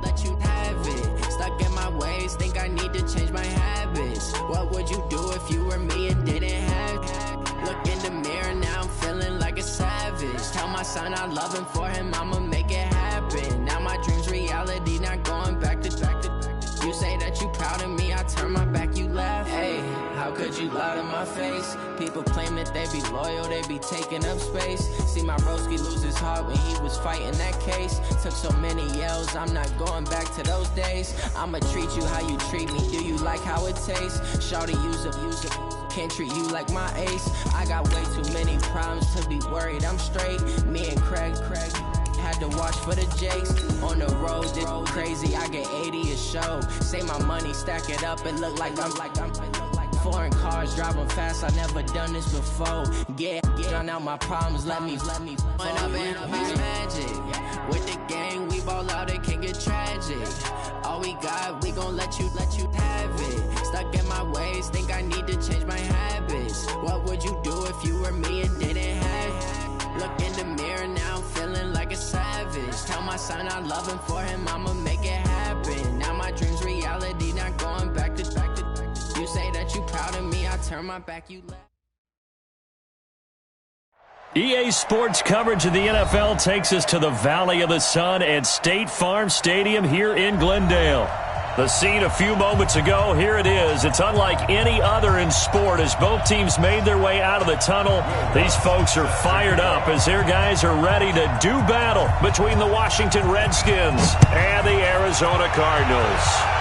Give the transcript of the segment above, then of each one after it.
let you have it. Stuck in my ways, think I need to change my habits. What would you do if you were me and didn't have it? Look in the mirror, now I'm feeling like a savage. Tell my son I love him, for him I'ma make it happen. Now my dream's reality, not going back to. You say that you proud of me, I turn my back, you laugh. Hey, how could you lie to my face? People claim that they be loyal, they be taking up space. See my broski lose his heart when he was fighting that case. Took so many yells, I'm not going back to those days. I'ma treat you how you treat me, do you like how it tastes? Shawty, use it, can't treat you like my ace. I got way too many problems to be worried, I'm straight. Me and Craig had to watch for the Jakes. On the road, it's crazy, I get 80 a show. Say my money, stack it up, it look like I'm foreign cars, driving fast, I never done this before. Drown out my problems, let me run up and be magic. With the gang, we ball out, it can get tragic. All we got, we gon' let you have it. Stuck in my ways, think I need to change my habits. What would you do if you were me and didn't have it? Look in the mirror, now I'm feeling like a savage. Tell my son I love him, for him I'ma make it happen. Now my dream's reality, not going back to. You say that you proud of me, I turn my back, you left. EA Sports coverage of the NFL takes us to the Valley of the Sun at State Farm Stadium here in Glendale. The scene a few moments ago, here it is. It's unlike any other in sport as both teams made their way out of the tunnel. These folks are fired up as their guys are ready to do battle between the Washington Redskins and the Arizona Cardinals.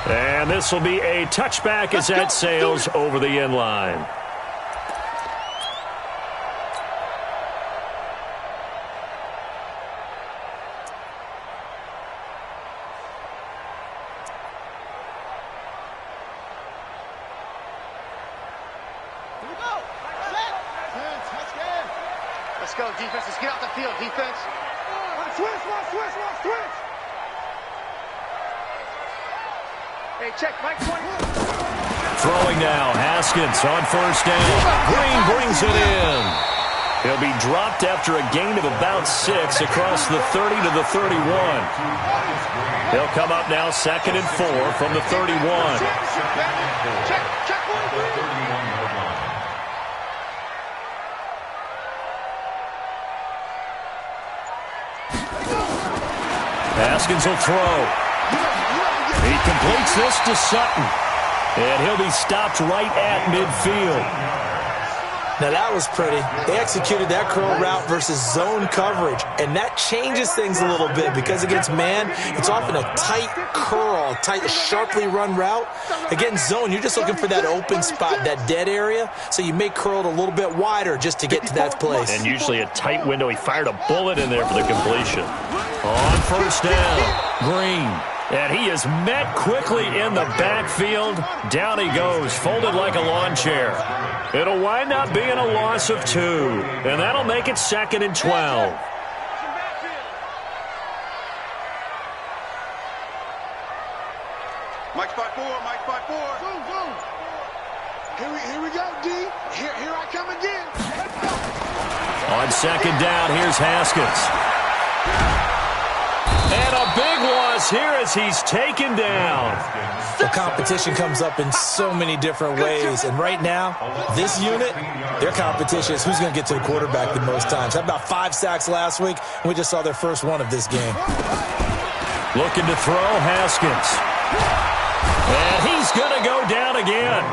And this will be a touchback as that sails over the end line. Let's go, defense. Let's get out the field, defense. Switch. Hey, check, Mike 20. Throwing now, Haskins on first down. Green brings it in. He'll be dropped after a gain of about 6 across the 30 to the 31. He'll come up now 2nd and 4 from the 31. Check, 1. Haskins will throw. He completes this to Sutton. And he'll be stopped right at midfield. Now that was pretty. They executed that curl route versus zone coverage, and that changes things a little bit because against man, it's often a tight curl, tight, sharply run route. Against zone, you're just looking for that open spot, that dead area, so you make curl a little bit wider just to get to that place. And usually a tight window. He fired a bullet in there for the completion. On first down, Green. And he is met quickly in the backfield. Down he goes, folded like a lawn chair. It'll wind up being a loss of 2. And that'll make it 2nd and 12. Mike spot 4. Here we go, D. Here I come again. On 2nd down, here's Haskins. And a big loss here as he's taken down. The competition comes up in so many different ways. And right now, this unit, their competition is who's going to get to the quarterback the most times. Had about 5 sacks last week, and we just saw their first one of this game. Looking to throw, Haskins. And he's going to go down again.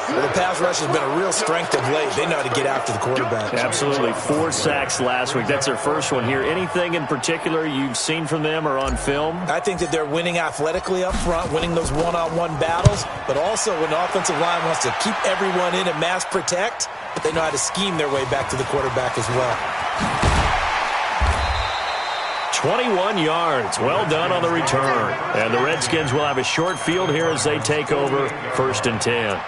Well, the pass rush has been a real strength of late. They know how to get after the quarterback. Absolutely. 4 sacks last week. That's their first one here. Anything in particular you've seen from them or on film? I think that they're winning athletically up front, winning those one-on-one battles, but also when the offensive line wants to keep everyone in and mass protect, but they know how to scheme their way back to the quarterback as well. 21 yards. Well done on the return. And the Redskins will have a short field here as they take over 1st and 10.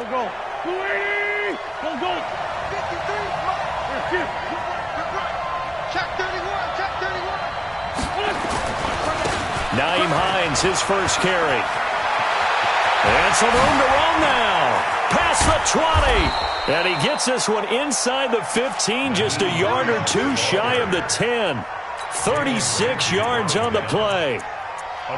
Go. 280. Go. 53. Check 31. Naeem Hines, his first carry. And some room to roam now. Past the 20. And he gets this one inside the 15, just a yard or two shy of the 10. 36 yards on the play.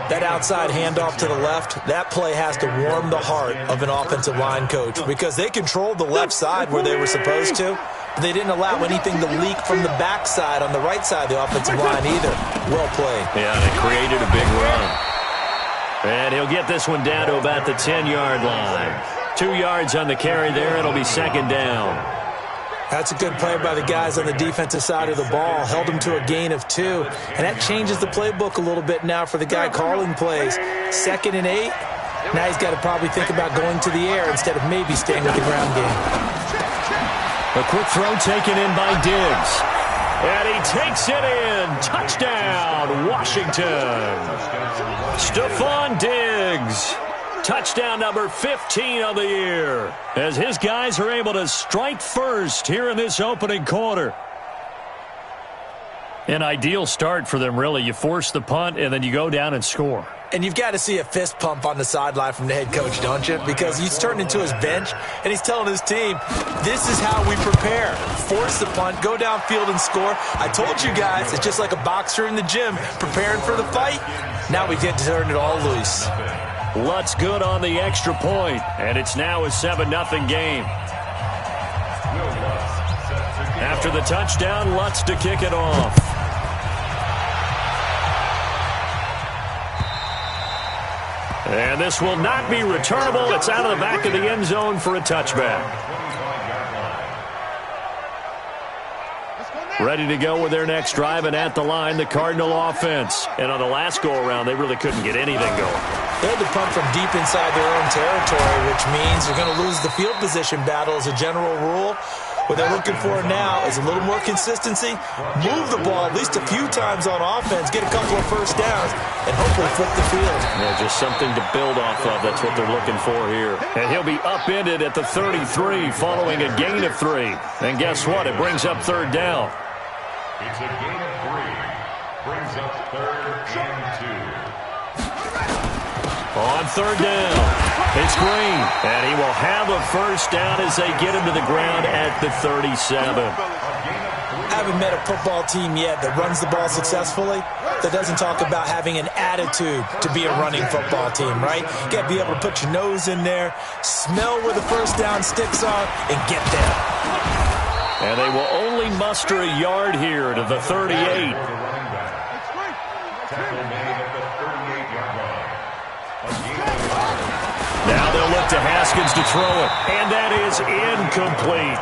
That outside handoff to the left, that play has to warm the heart of an offensive line coach because they controlled the left side where they were supposed to. They didn't allow anything to leak from the backside on the right side of the offensive line either. Well played. Yeah, they created a big run. And he'll get this one down to about the 10-yard line. 2 yards on the carry there. It'll be second down. That's a good play by the guys on the defensive side of the ball. Held them to a gain of 2. And that changes the playbook a little bit now for the guy calling plays. 2nd and 8. Now he's got to probably think about going to the air instead of maybe staying with the ground game. A quick throw taken in by Diggs. And he takes it in. Touchdown, Washington. Stephon Diggs. Touchdown number 15 of the year. As his guys are able to strike first here in this opening quarter. An ideal start for them, really. You force the punt, and then you go down and score. And you've got to see a fist pump on the sideline from the head coach, don't you? Because he's turned into his bench, and he's telling his team, this is how we prepare. Force the punt, go downfield and score. I told you guys, it's just like a boxer in the gym preparing for the fight. Now we get to turn it all loose. Lutz good on the extra point, and it's now a 7-0 game. After the touchdown, Lutz to kick it off. And this will not be returnable. It's out of the back of the end zone for a touchback. Ready to go with their next drive, and at the line, the Cardinal offense. And on the last go-around, they really couldn't get anything going. They had to punt from deep inside their own territory, which means they're going to lose the field position battle as a general rule. What they're looking for now is a little more consistency, move the ball at least a few times on offense, get a couple of first downs, and hopefully flip the field. Yeah, just something to build off of. That's what they're looking for here. And he'll be upended at the 33 following a gain of 3. And guess what? It brings up third down. It's a gain of 3. Brings up 3rd and 2. On third down, it's Green, and he will have a first down as they get him to the ground at the 37. I haven't met a football team yet that runs the ball successfully that doesn't talk about having an attitude to be a running football team, right? You got to be able to put your nose in there, smell where the first down sticks are, and get there. And they will only muster a yard here to the 38. Now they'll look to Haskins to throw it, and that is incomplete.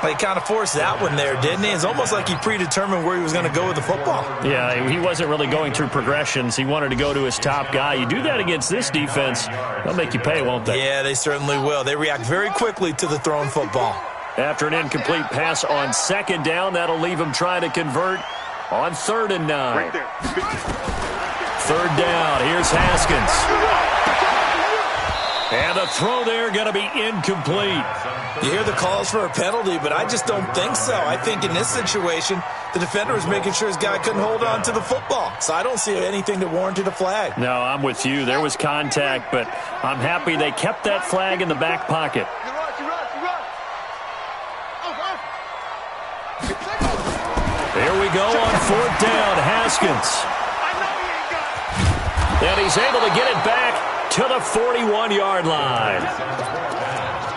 Well, he kind of forced that one there, didn't he? It's almost like he predetermined where he was going to go with the football. Yeah, he wasn't really going through progressions. He wanted to go to his top guy. You do that against this defense, they'll make you pay, won't they? Yeah, they certainly will. They react very quickly to the thrown football. After an incomplete pass on second down, that'll leave him trying to convert on 3rd and 9. Third down, here's Haskins. And the throw there going to be incomplete. You hear the calls for a penalty, but I just don't think so. I think in this situation, the defender was making sure his guy couldn't hold on to the football. So I don't see anything that warranted a flag. No, I'm with you. There was contact, but I'm happy they kept that flag in the back pocket. There we go on 4th down, Haskins. And he's able to get it back to the 41-yard line.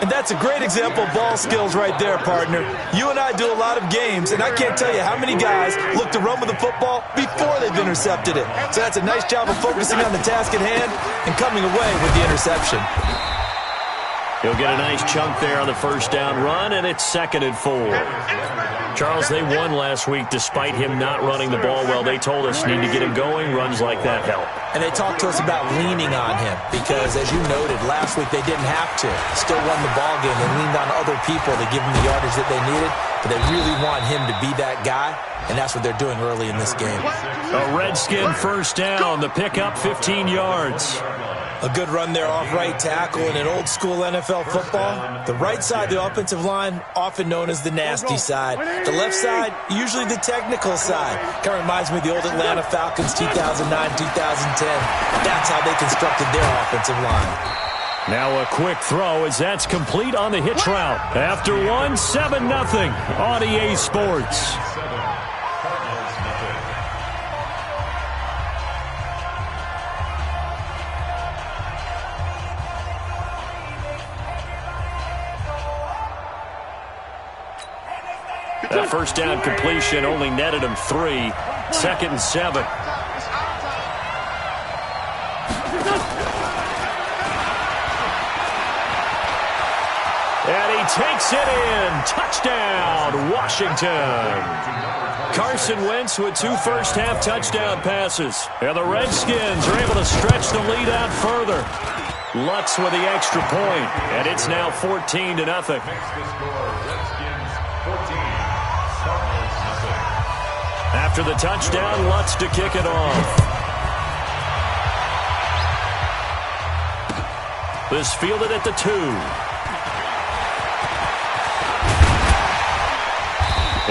And that's a great example of ball skills right there, partner. You and I do a lot of games, and I can't tell you how many guys look to run with the football before they've intercepted it. So that's a nice job of focusing on the task at hand and coming away with the interception. He'll get a nice chunk there on the first down run, and it's 2nd and 4. Charles, they won last week despite him not running the ball well. They told us need to get him going. Runs like that help. And they talked to us about leaning on him because, as you noted, last week they didn't have to. Still won the ball game. They leaned on other people to give them the yardage that they needed, but they really want him to be that guy, and that's what they're doing early in this game. A Redskin first down. The pickup, 15 yards. A good run there off right tackle in an old-school NFL football. The right side of the offensive line, often known as the nasty side. The left side, usually the technical side. Kind of reminds me of the old Atlanta Falcons 2009, 2010. That's how they constructed their offensive line. Now a quick throw as that's complete on the hitch route. After 7-0 on EA Sports. That first down completion only netted him 3. 2nd and 7. And he takes it in. Touchdown, Washington. Carson Wentz with 2 first-half touchdown passes. And the Redskins are able to stretch the lead out further. Lutz with the extra point, and it's now 14-0. After the touchdown, Lutz to kick it off. This fielded at the 2.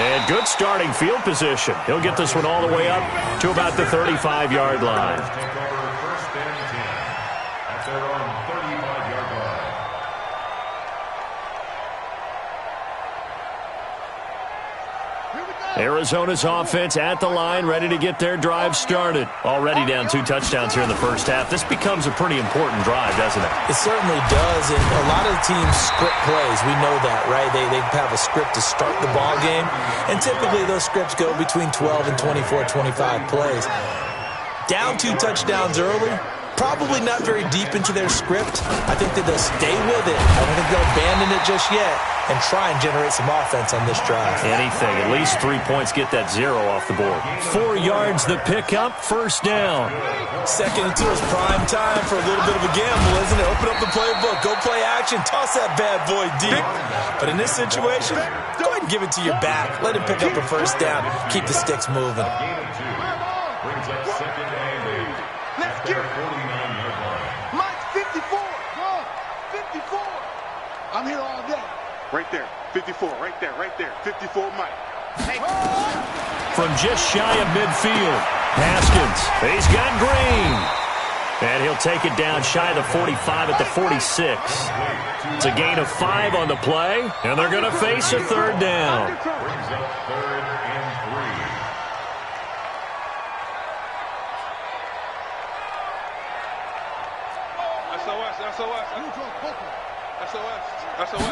And good starting field position. He'll get this one all the way up to about the 35-yard line. Arizona's offense at the line, ready to get their drive started. Already down 2 touchdowns here in the first half. This becomes a pretty important drive, doesn't it? It certainly does, and a lot of the teams script plays. We know that, right? They have a script to start the ball game, and typically those scripts go between 12 and 24, 25 plays. Down 2 touchdowns early, probably not very deep into their script. I think that they'll stay with it. I don't think they'll abandon it just yet and try and generate some offense on this drive. Anything. At least 3 points get that 0 off the board. 4 yards the pickup, first down. 2nd and 2 is prime time for a little bit of a gamble, isn't it? Open up the playbook, go play action, toss that bad boy deep. But in this situation, go ahead and give it to your back. Let him pick up a first down. Keep the sticks moving. Brings up 2nd and 8. Let's get 49-yard line. Mike, 54. 54. I'm here all day. Right there, 54, right there, 54, Mike. Hey. From just shy of midfield, Haskins, he's got Green. And he'll take it down shy of the 45 at the 46. It's a gain of 5 on the play, and they're going to face a 3rd down. Brings up 3rd and 3. SOS.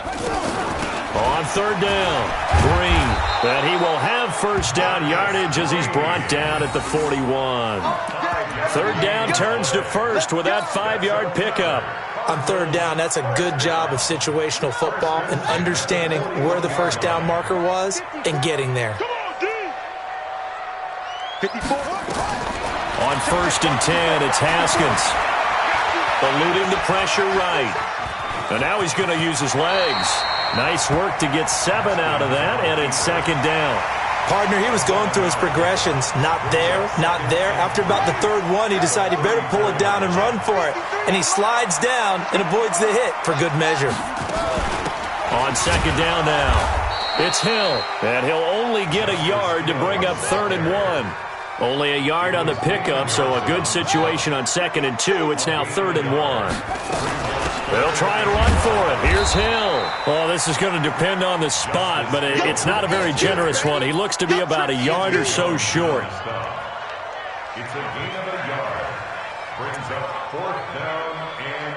On 3rd down, Green. But he will have first down yardage as he's brought down at the 41. 3rd down turns to 1st with that 5-yard pickup. On 3rd down, that's a good job of situational football and understanding where the first down marker was and getting there. 54. On 1st and 10, it's Haskins. Eluding the pressure right. And now he's going to use his legs. Nice work to get 7 out of that, and it's 2nd down. Partner, he was going through his progressions. Not there, not there. After about the 3rd one, he decided he better pull it down and run for it. And he slides down and avoids the hit for good measure. On 2nd down now, it's Hill. And he'll only get a yard to bring up 3rd and 1. Only a yard on the pickup, so a good situation on 2nd and 2. It's now 3rd and 1. They'll try and run for it. Here's Hill. Oh, this is going to depend on the spot, but it's not a very generous one. He looks to be about a yard or so short. It's a gain of a yard. Brings up 4th down and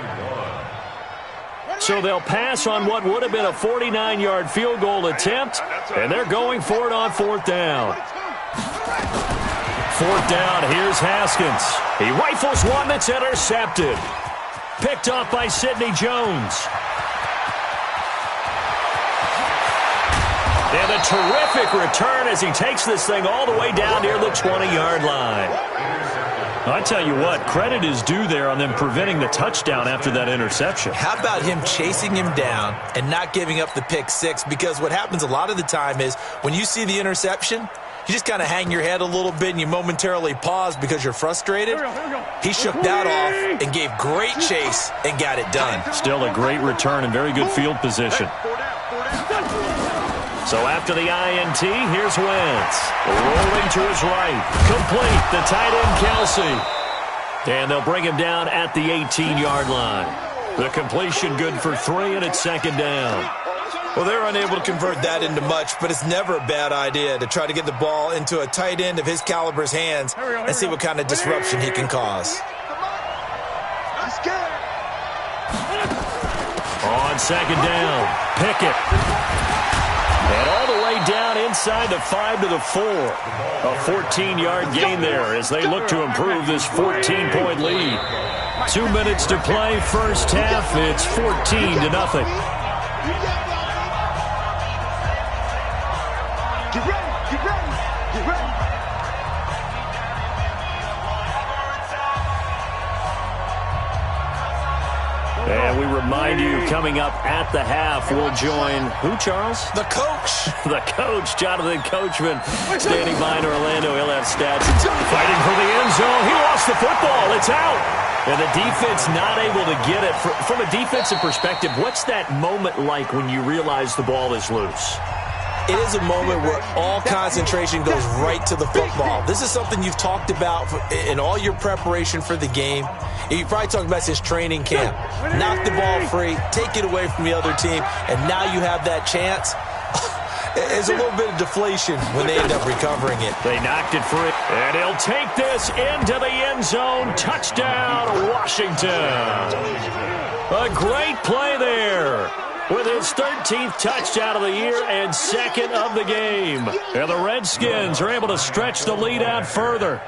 1. So they'll pass on what would have been a 49-yard field goal attempt, and they're going for it on 4th down. 4th down, here's Haskins. He rifles one that's intercepted. Picked off by Sidney Jones. And a terrific return as he takes this thing all the way down near the 20-yard line. I tell you what, credit is due there on them preventing the touchdown after that interception. How about him chasing him down and not giving up the pick 6? Because what happens a lot of the time is when you see the interception, you just kind of hang your head a little bit and you momentarily pause because you're frustrated. He shook that off and gave great chase and got it done. Still a great return and very good field position. So after the INT, here's Wentz. Rolling to his right. Complete. The tight end, Kelsey. And they'll bring him down at the 18-yard line. The completion good for 3, and it's second down. Well, they're unable to convert that into much, but it's never a bad idea to try to get the ball into a tight end of his caliber's hands and see what kind of disruption he can cause. On second down, Pickett. And all the way down inside the 5 to the 4. A 14-yard gain there as they look to improve this 14-point lead. 2 minutes to play, first half. It's 14-0. Get ready, get ready, get ready. And we remind you, coming up at the half, we'll join who, Charles? The coach. The coach, Jonathan Coachman, standing by in Orlando. He'll have stats. Fighting for the end zone. He lost the football. It's out. And the defense not able to get it. From a defensive perspective, what's that moment like when you realize the ball is loose? It is a moment where all concentration goes right to the football. This is something you've talked about in all your preparation for the game. You probably talked about since training camp. Knock the ball free, take it away from the other team, and now you have that chance. There's a little bit of deflation when they end up recovering it. They knocked it free, and he'll take this into the end zone. Touchdown, Washington. A great play there with his 13th touchdown of the year and second of the game. And the Redskins are able to stretch the lead out further.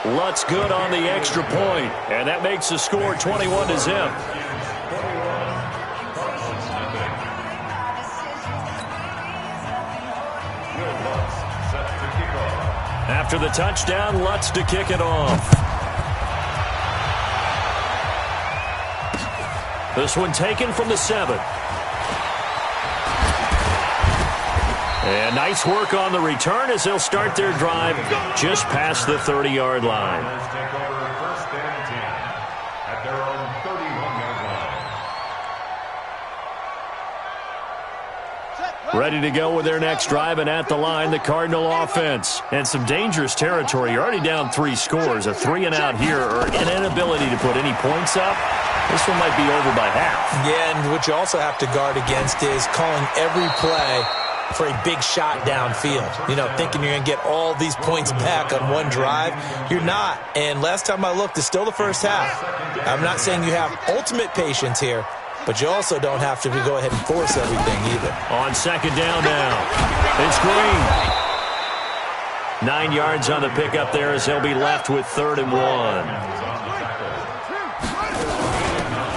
Lutz good on the extra point, and that makes the score 21-0. After the touchdown, Lutz to kick it off. This one taken from the 7. And nice work on the return as they'll start their drive just past the 30-yard line. Take over first and 10 at their own 31-yard line. Ready to go with their next drive, and at the line, the Cardinal offense. And some dangerous territory. You're already down 3 scores. A 3-and-out here, or an inability to put any points up. This one might be over by half. Yeah, and what you also have to guard against is calling every play for a big shot downfield. You know, thinking you're going to get all these points back on one drive. You're not. And last time I looked, it's still the first half. I'm not saying you have ultimate patience here, but you also don't have to go ahead and force everything either. On second down now, it's Green. 9 yards on the pickup there as they'll be left with 3rd and 1.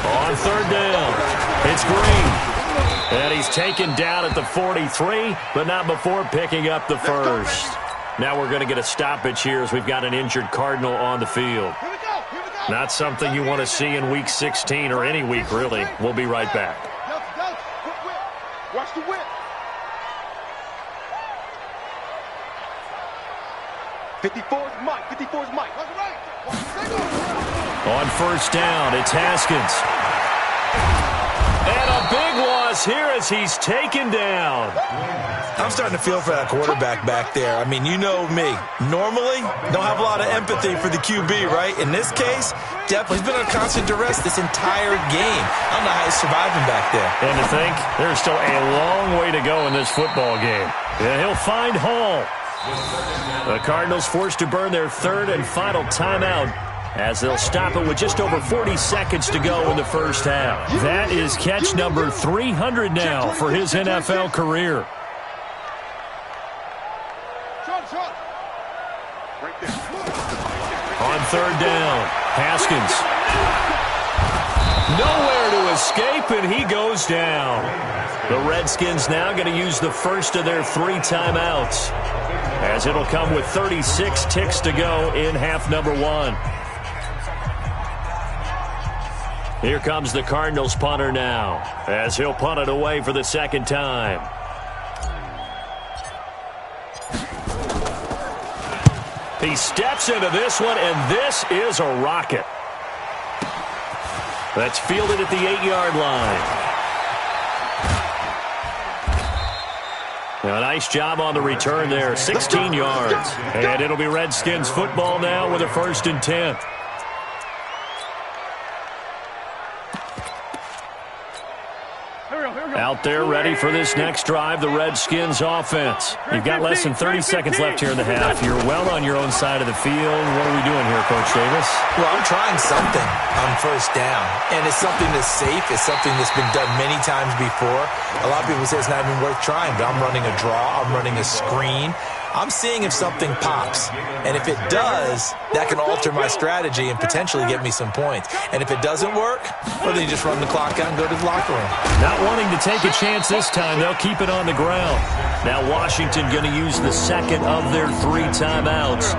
On third down, it's Green. And he's taken down at the 43, but not before picking up the first. Now we're going to get a stoppage here as we've got an injured Cardinal on the field. Not something you want to see in Week 16 or any week, really. We'll be right back. Watch the whip. 54's Mike. 54's Mike. On first down, it's Haskins. And a big loss here as he's taken down. I'm starting to feel for that quarterback back there. I mean, you know me. Normally, don't have a lot of empathy for the QB, right? In this case, definitely. He's been under constant duress this entire game. I don't know how he's surviving back there. And to think, there's still a long way to go in this football game. Yeah, he'll find Hall. The Cardinals forced to burn their 3rd and final timeout as they'll stop it with just over 40 seconds to go in the first half. That is catch number 300 now for his NFL career. On third down, Haskins. Nowhere to escape, and he goes down. The Redskins now going to use the first of their 3 timeouts, as it'll come with 36 ticks to go in half number 1. Here comes the Cardinals punter now, as he'll punt it away for the second time. He steps into this one, and this is a rocket. That's fielded at the 8-yard line. A nice job on the return there, 16 yards. And it'll be Redskins football now with a 1st and 10. Out there ready for this next drive, the Redskins offense. You've got less than 30 seconds left here in the half. You're well on your own side of the field. What are we doing here, Coach Davis? Well, I'm trying something on 1st down, and it's something that's safe. It's something that's been done many times before. A lot of people say it's not even worth trying, but I'm running a draw. I'm running a screen. I'm seeing if something pops, and if it does, that can alter my strategy and potentially get me some points. And if it doesn't work, well, then you just run the clock out and go to the locker room. Not wanting to take a chance this time, they'll keep it on the ground. Now Washington going to use the second of their 3 timeouts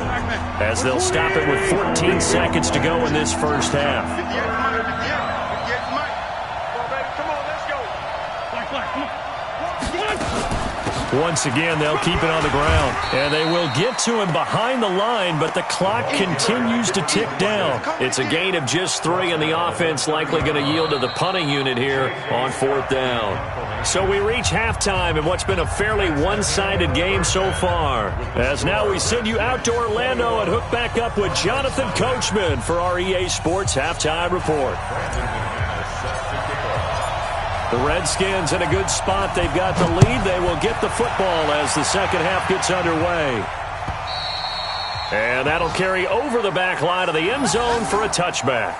as they'll stop it with 14 seconds to go in this first half. Once again, they'll keep it on the ground. And they will get to him behind the line, but the clock continues to tick down. It's a gain of just 3, and the offense likely going to yield to the punting unit here on 4th down. So we reach halftime in what's been a fairly one-sided game so far. As now we send you out to Orlando and hook back up with Jonathan Coachman for our EA Sports Halftime Report. The Redskins in a good spot. They've got the lead. They will get the football as the second half gets underway. And that'll carry over the back line of the end zone for a touchback.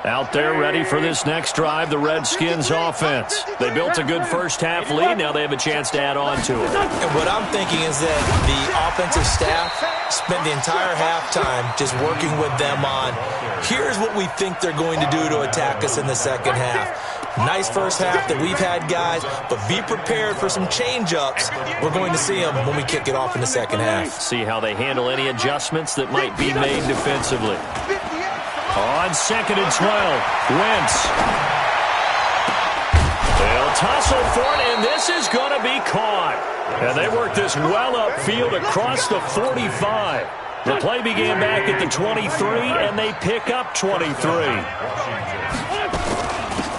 Out there ready for this next drive, the Redskins offense. They built a good first half lead. Now they have a chance to add on to it. And what I'm thinking is that the offensive staff spent the entire halftime just working with them on, here's what we think they're going to do to attack us in the second half. Nice first half that we've had, guys, but be prepared for some change-ups. We're going to see them when we kick it off in the second half. See how they handle any adjustments that might be made defensively. On 2nd and 12, Wentz. They'll tussle for it, and this is going to be caught. And they work this well upfield across the 45. The play began back at the 23, and they pick up 23.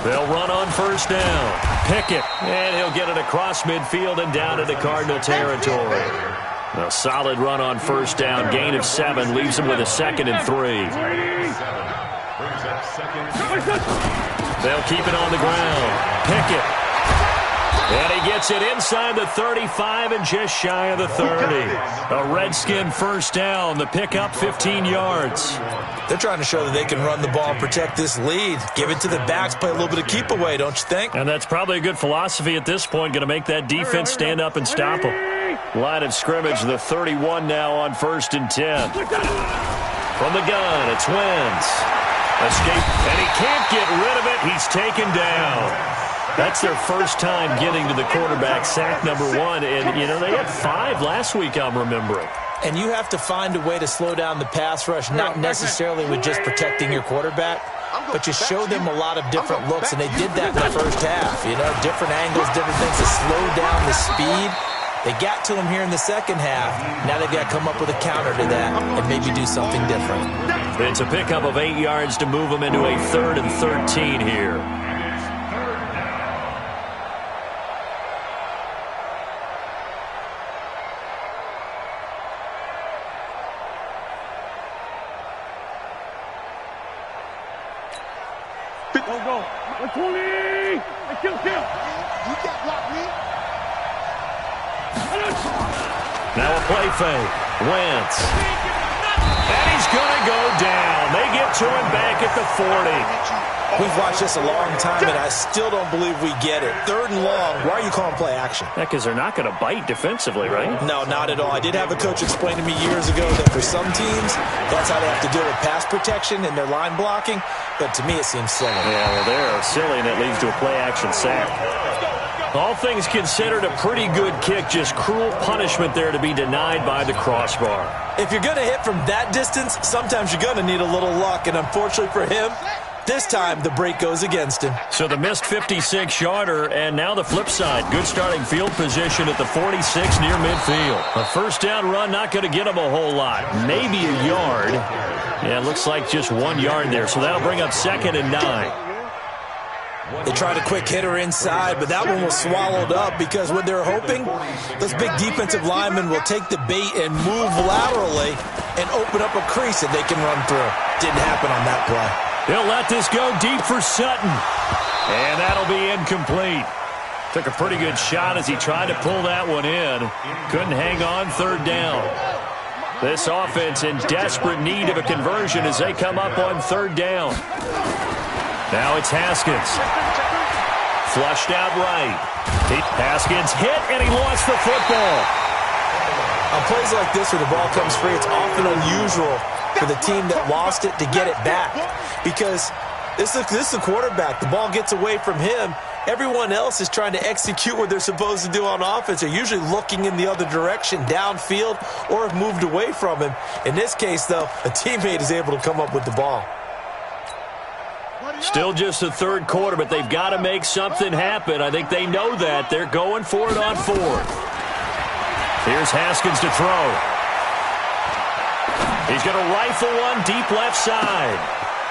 They'll run on 1st down. Pickett, and he'll get it across midfield and down into Cardinal territory. A solid run on 1st down. Gain of 7 leaves them with a 2nd and 3. They'll keep it on the ground. Pickett. And he gets it inside the 35 and just shy of the 30. A Redskin 1st down. The pickup 15 yards. They're trying to show that they can run the ball and protect this lead. Give it to the backs, play a little bit of keep away, don't you think? And that's probably a good philosophy at this point. Going to make that defense stand up and stop them. Line of scrimmage, the 31 now on 1st and 10. From the gun, it's Wentz. Escape, and he can't get rid of it. He's taken down. That's their first time getting to the quarterback, sack number 1. And, you know, they had 5 last week, I'm remembering. And you have to find a way to slow down the pass rush, not necessarily with just protecting your quarterback, but you show them a lot of different looks, and they did that in the first half. You know, different angles, different things to slow down the speed. They got to him here in the second half. Now they've got to come up with a counter to that and maybe do something different. It's a pickup of 8 yards to move them into a 3rd and 13 here. Go. 20. Kill. You can't block me. Now a play fake. Wentz. And he's going to go down. They get to him back at the 40. We've watched this a long time, and I still don't believe we get it. 3rd and long. Why are you calling play action? Yeah, because they're not going to bite defensively, right? No, not at all. I did have a coach explain to me years ago that for some teams, that's how they have to deal with pass protection and their line blocking. But to me, it seems silly. Yeah, well, they're silly, and it leads to a play-action sack. All things considered, a pretty good kick. Just cruel punishment there to be denied by the crossbar. If you're going to hit from that distance, sometimes you're going to need a little luck. And unfortunately for him, This time, the break goes against him. So the missed 56-yarder, and now the flip side. Good starting field position at the 46 near midfield. A first down run, not going to get him a whole lot. Maybe a yard. Yeah, it looks like just 1 yard there. So that'll bring up 2nd and 9. They tried a quick hitter inside, but that one was swallowed up because what they're hoping, those big defensive linemen will take the bait and move laterally and open up a crease that they can run through. Didn't happen on that play. He'll let this go deep for Sutton. And that'll be incomplete. Took a pretty good shot as he tried to pull that one in. Couldn't hang on 3rd down. This offense in desperate need of a conversion as they come up on 3rd down. Now it's Haskins. Flushed out right. Haskins hit, and he lost the football. On plays like this where the ball comes free, it's often unusual for the team that lost it to get it back. Because this is the quarterback. The ball gets away from him. Everyone else is trying to execute what they're supposed to do on offense. They're usually looking in the other direction, downfield, or have moved away from him. In this case, though, a teammate is able to come up with the ball. Still just the 3rd quarter, but they've got to make something happen. I think they know that. They're going for it on 4th. Here's Haskins to throw. He's going to rifle one deep left side.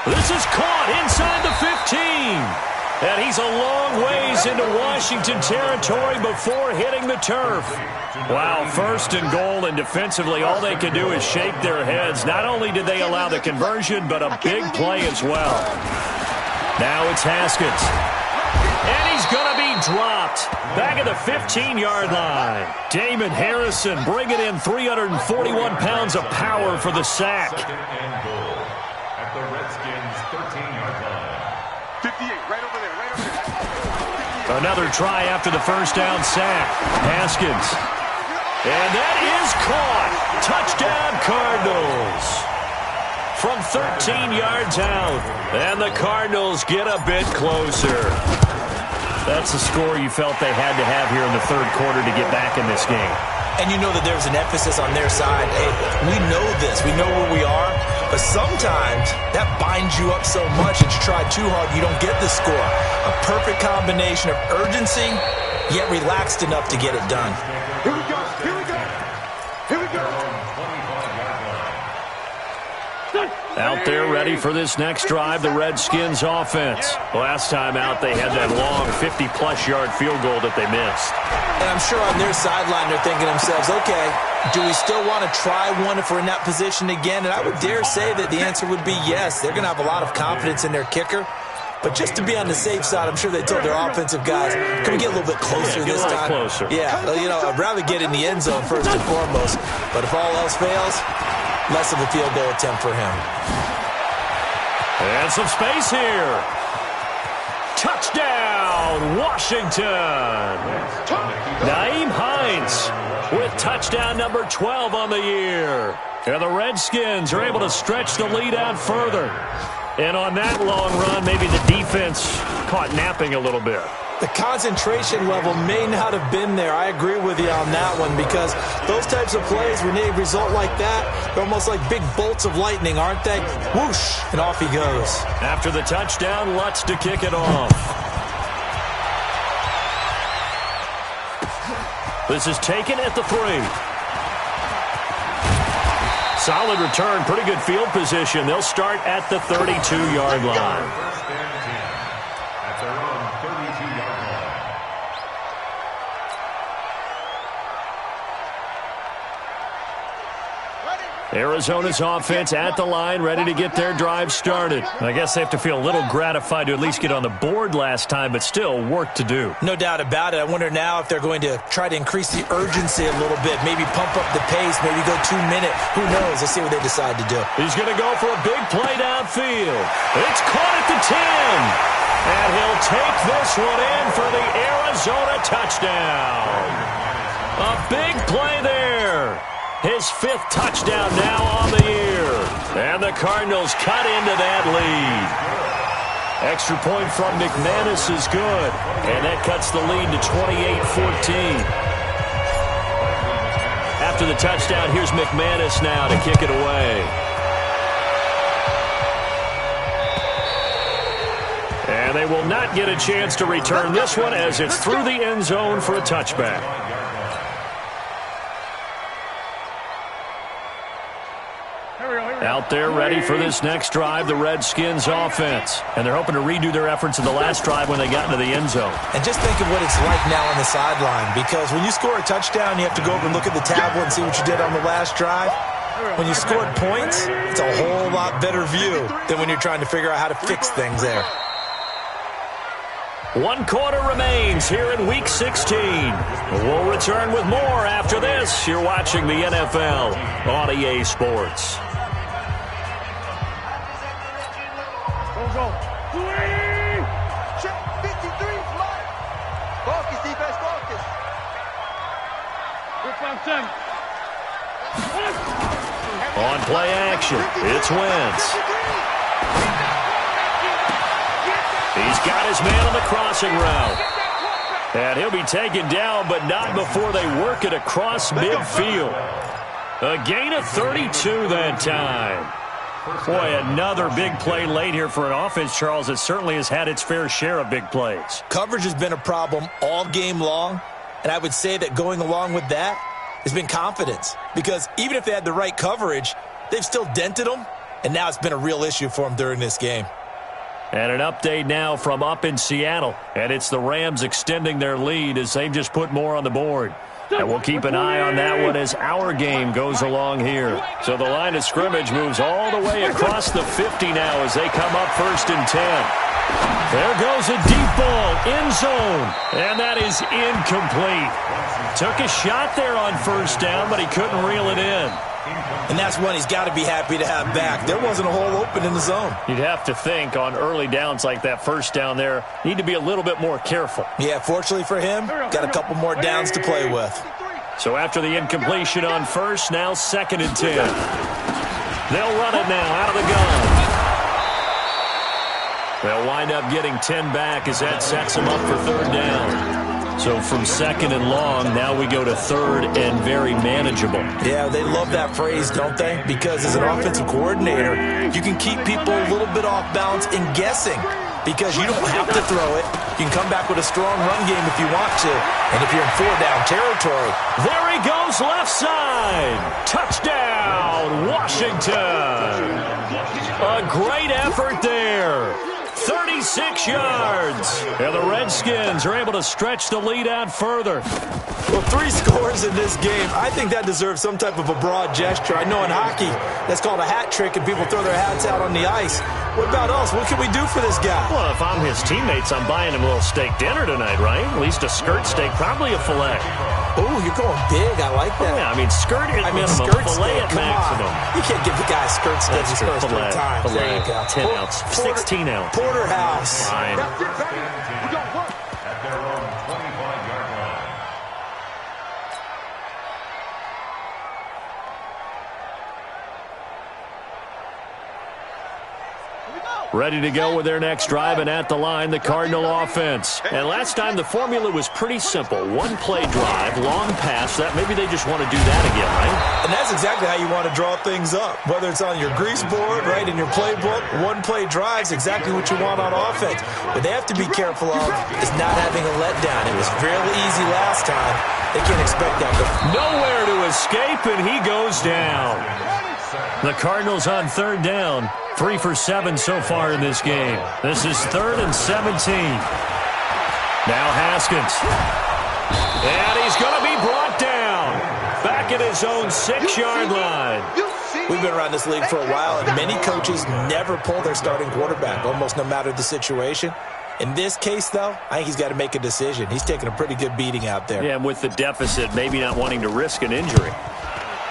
This is caught inside the 15. And he's a long ways into Washington territory before hitting the turf. Wow, 1st and goal, and defensively all they can do is shake their heads. Not only did they allow the conversion, but a big play as well. Now it's Haskins. And he's going to be dropped. Back at the 15-yard line. Damon Harrison bringing in 341 pounds of power for the sack. At the Redskins' 13-yard line. 58, right over there, right over there. Another try after the first down sack. Haskins. And that is caught. Touchdown, Cardinals. From 13 yards out. And the Cardinals get a bit closer. That's the score you felt they had to have here in the 3rd quarter to get back in this game. And you know that there's an emphasis on their side. Hey, we know this. We know where we are. But sometimes that binds you up so much that you try too hard, you don't get the score. A perfect combination of urgency, yet relaxed enough to get it done. Here we go, here we go, here we go. Out there ready for this next drive, the Redskins offense. Last time out, they had that long 50-plus yard field goal that they missed. And I'm sure on their sideline they're thinking to themselves, okay, do we still want to try one if we're in that position again? And I would dare say that the answer would be yes. They're going to have a lot of confidence in their kicker. But just to be on the safe side, I'm sure they told their offensive guys, can we get a little bit closer this time? Closer. Yeah, you know, I'd rather get in the end zone first and foremost. But if all else fails, less of a field goal attempt for him. And some space here. Touchdown, Washington. Nyheim Hines with touchdown number 12 on the year. And the Redskins are able to stretch the lead out further. And on that long run, maybe the defense caught napping a little bit. The concentration level may not have been there. I agree with you on that one because those types of plays, when they result like that, they're almost like big bolts of lightning, aren't they? Whoosh, and off he goes. After the touchdown, Lutz to kick it off. This is taken at the 3. Solid return, pretty good field position. They'll start at the 32-yard line. Arizona's offense at the line, ready to get their drive started. I guess they have to feel a little gratified to at least get on the board last time, but still work to do. No doubt about it. I wonder now if they're going to try to increase the urgency a little bit, maybe pump up the pace, maybe go 2-minute. Who knows? Let's see what they decide to do. He's going to go for a big play downfield. It's caught at the 10. And he'll take this one in for the Arizona touchdown. A big play there. His 5th touchdown now on the year. And the Cardinals cut into that lead. Extra point from McManus is good. And that cuts the lead to 28-14. After the touchdown, here's McManus now to kick it away. And they will not get a chance to return this one as it's through the end zone for a touchback. Out there ready for this next drive, the Redskins offense. And they're hoping to redo their efforts in the last drive when they got into the end zone. And just think of what it's like now on the sideline, because when you score a touchdown, you have to go over and look at the tablet and see what you did on the last drive. When you scored points, it's a whole lot better view than when you're trying to figure out how to fix things there. 1 quarter remains here in Week 16. We'll return with more after this. You're watching the NFL on EA Sports. Go. Check 53, fly. Focus, defense, focus. Good 5-10. On play action, it's Wentz. He's got his man on the crossing route. And he'll be taken down, but not before they work it across midfield. A gain of 32 that time. Boy, another big play late here for an offense, Charles, that certainly has had its fair share of big plays. Coverage has been a problem all game long, and I would say that going along with that has been confidence, because even if they had the right coverage, they've still dented them, and now it's been a real issue for them during this game. And an update now from up in Seattle, and it's the Rams extending their lead as they've just put more on the board. And we'll keep an eye on that one as our game goes along here. So the line of scrimmage moves all the way across the 50 now as they come up 1st and 10. There goes a deep ball, end zone, and that is incomplete. Took a shot there on 1st down, but he couldn't reel it in. And that's one he's got to be happy to have back. There wasn't a hole open in the zone. You'd have to think on early downs like that 1st down there, need to be a little bit more careful. Yeah, fortunately for him, got a couple more downs to play with. So after the incompletion on 1st, now 2nd and 10. They'll run it now out of the gun. They'll wind up getting 10 back as that sets them up for 3rd down. So from 2nd and long, now we go to 3rd and very manageable. Yeah, they love that phrase, don't they? Because as an offensive coordinator, you can keep people a little bit off balance and guessing, because you don't have to throw it. You can come back with a strong run game if you want to. And if you're in 4-down territory. There he goes, left side. Touchdown, Washington. A great effort there. 36 yards. And the Redskins are able to stretch the lead out further. Well, 3 scores in this game. I think that deserves some type of a broad gesture. I know in hockey, that's called a hat trick, and people throw their hats out on the ice. What about us? What can we do for this guy? Well, if I'm his teammates, I'm buying him a little steak dinner tonight, right? At least a skirt steak, probably a filet. Oh, you're going big. I like that. Yeah, I mean, skirt at minimum, skirt filet steak, at maximum. You can't give the guy a skirt steak his first 3 times. Filet, there you go. 10 ounce, 16 ounce. Porterhouse. Fine. Now get back. We got work. At their own 25-yard line. Ready to go with their next drive, and at the line, the Cardinal offense. And last time, the formula was pretty simple. 1-play drive, long pass. That maybe they just want to do that again, right? And that's exactly how you want to draw things up. Whether it's on your grease board, right, in your playbook, 1-play drive's exactly what you want on offense. What they have to be careful of is not having a letdown. It was fairly easy last time. They can't expect that. Nowhere to escape, and he goes down. The Cardinals on 3rd down. 3 for 7 so far in this game. This is 3rd and 17. Now Haskins. And he's going to be brought down. Back at his own 6-yard line. We've been around this league for a while, and many coaches never pull their starting quarterback, almost no matter the situation. In this case, though, I think he's got to make a decision. He's taking a pretty good beating out there. Yeah, and with the deficit, maybe not wanting to risk an injury.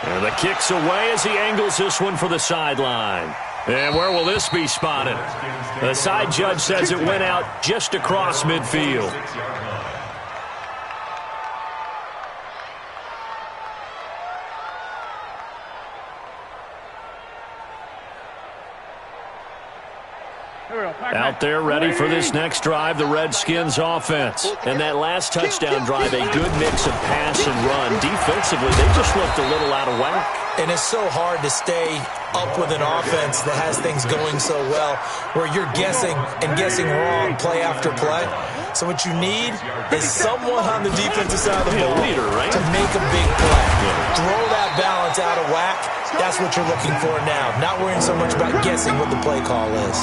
And the kick's away as he angles this one for the sideline. And where will this be spotted? The side judge says it went out just across midfield. Out there ready for this next drive, the Redskins offense. And that last touchdown drive, a good mix of pass and run. Defensively, they just looked a little out of whack. And it's so hard to stay up with an offense that has things going so well, where you're guessing and guessing wrong play after play. So what you need is someone on the defensive side of the ball to make a big play. Throw that balance out of whack. That's what you're looking for now. Not worrying so much about guessing what the play call is.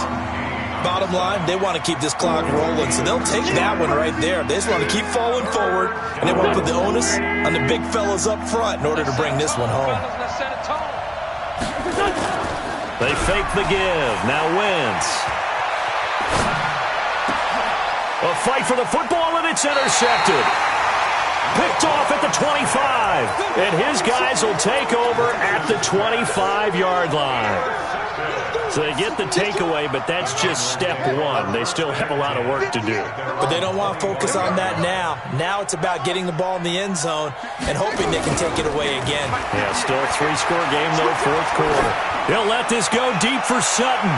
Bottom line, they want to keep this clock rolling, so they'll take that one right there. They just want to keep falling forward, and they want to put the onus on the big fellas up front in order to bring this one home. They fake the give. Now Wentz. A fight for the football, and it's intercepted. Picked off at the 25. And his guys will take over at the 25-yard line. So they get the takeaway, but that's just step one. They still have a lot of work to do. But they don't want to focus on that now. Now it's about getting the ball in the end zone and hoping they can take it away again. Yeah, still a 3-score game, though, fourth quarter. He'll let this go deep for Sutton.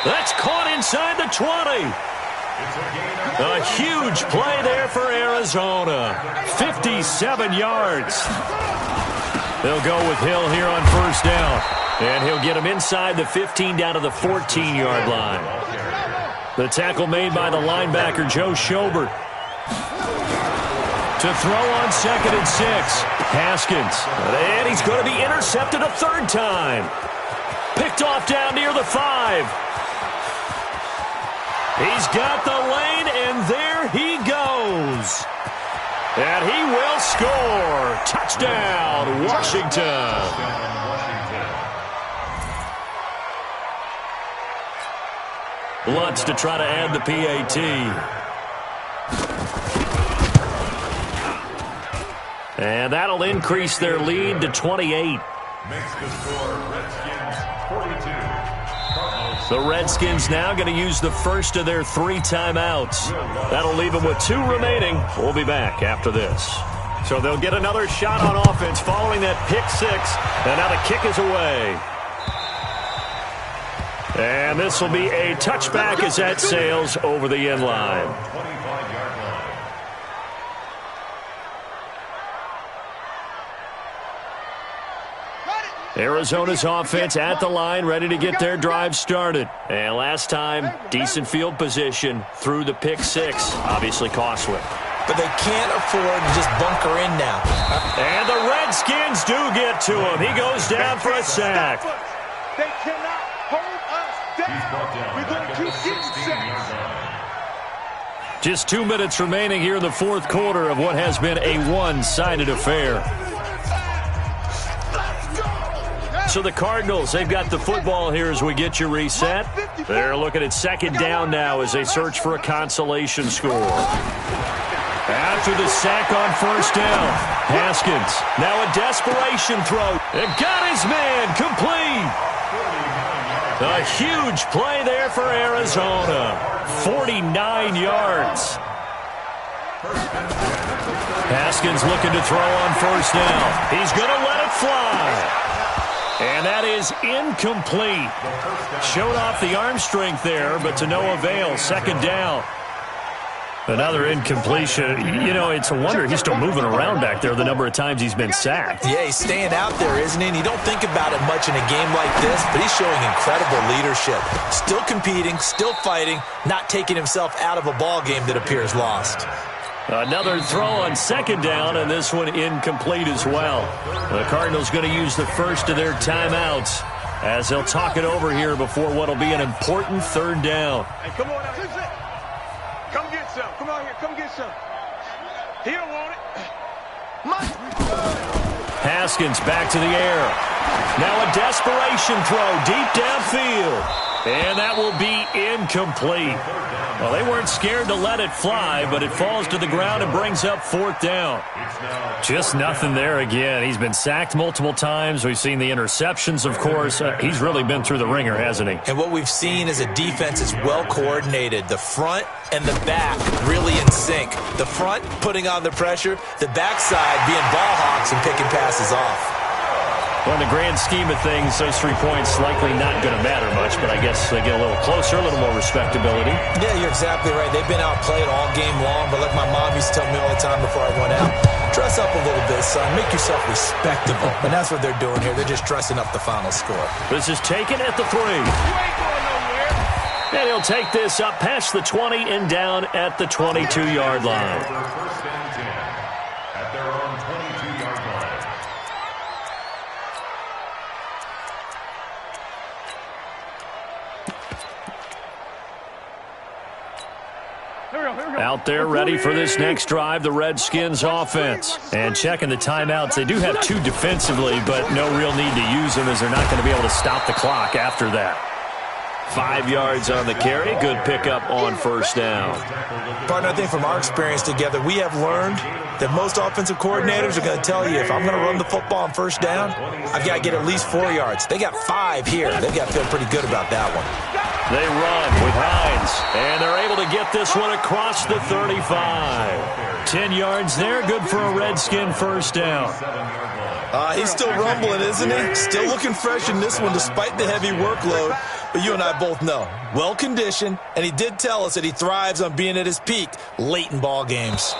That's caught inside the 20. A huge play there for Arizona. 57 yards. They'll go with Hill here on first down. And he'll get him inside the 15 down to the 14-yard line. The tackle made by the linebacker, Joe Schobert. To throw on 2nd and 6. Haskins. And he's going to be intercepted a third time. Picked off down near the 5. He's got the lane, and there he goes. And he will score. Touchdown, Washington. Lutz to try to add the PAT. And that'll increase their lead to 28. Makes the score Redskins 42. The Redskins now going to use the first of their 3 timeouts. That'll leave them with 2 remaining. We'll be back after this. So they'll get another shot on offense following that pick 6. And now the kick is away. And this will be a touchback as that sails over the end line. 25-yard line. Arizona's offense at the line, ready to get their drive started. And last time, decent field position through the pick 6. Obviously costly. But they can't afford to just bunker in now. And the Redskins do get to him. He goes down for a sack. They cannot hold us down. We're going to keep getting sacks. Just 2 minutes remaining here in the fourth quarter of what has been a one-sided affair. So the Cardinals, they've got the football here as we get you reset. They're looking at 2nd down now as they search for a consolation score. After the sack on first down, Haskins, now a desperation throw. And got his man complete. A huge play there for Arizona. 49 yards. Haskins looking to throw on first down. He's going to let it fly. And that is incomplete. Showed off the arm strength there, but to no avail. 2nd down. Another incompletion. You know, it's a wonder he's still moving around back there the number of times he's been sacked. Yeah, he's staying out there, isn't he? And you don't think about it much in a game like this, but he's showing incredible leadership. Still competing, still fighting, not taking himself out of a ball game that appears lost. Another throw on 2nd down, and this one incomplete as well. The Cardinals going to use the first of their timeouts as they'll talk it over here before what will be an important 3rd down. Hey, come on now. Come get some. Come out here. Come get some. He don't want it. Haskins back to the air. Now a desperation throw deep downfield. And that will be incomplete. Well, they weren't scared to let it fly, but it falls to the ground and brings up 4th down. Just nothing there again. He's been sacked multiple times. We've seen the interceptions, of course. He's really been through the ringer, hasn't he? And what we've seen is a defense is well coordinated. The front and the back really in sync. The front putting on the pressure, the backside being ball hawks and picking passes off. Well, in the grand scheme of things, those 3 points likely not going to matter much, but I guess they get a little closer, a little more respectability. Yeah, you're exactly right. They've been outplayed all game long, but like my mom used to tell me all the time before I went out, Dress up a little bit, son. Make yourself respectable. And that's what they're doing here. They're just dressing up the final score. This is taken at the 3. You ain't going nowhere. And he'll take this up past the 20 and down at the 22-yard line. First and 10 at their own 22-yard line. Out there ready for this next drive, the Redskins offense. And checking the timeouts. They do have 2 defensively, but no real need to use them as they're not going to be able to stop the clock after that. 5 yards on the carry. Good pickup on first down. Partner, I think from our experience together, we have learned that most offensive coordinators are going to tell you, if I'm going to run the football on first down, I've got to get at least 4 yards. They got 5 here. They've got to feel pretty good about that one. They run with Hines, and they're able to get this one across the 35. 10 yards there, good for a Redskin first down. He's still rumbling, isn't he? Still looking fresh in this one despite the heavy workload. But you and I both know, well-conditioned, and he did tell us that he thrives on being at his peak late in ball games.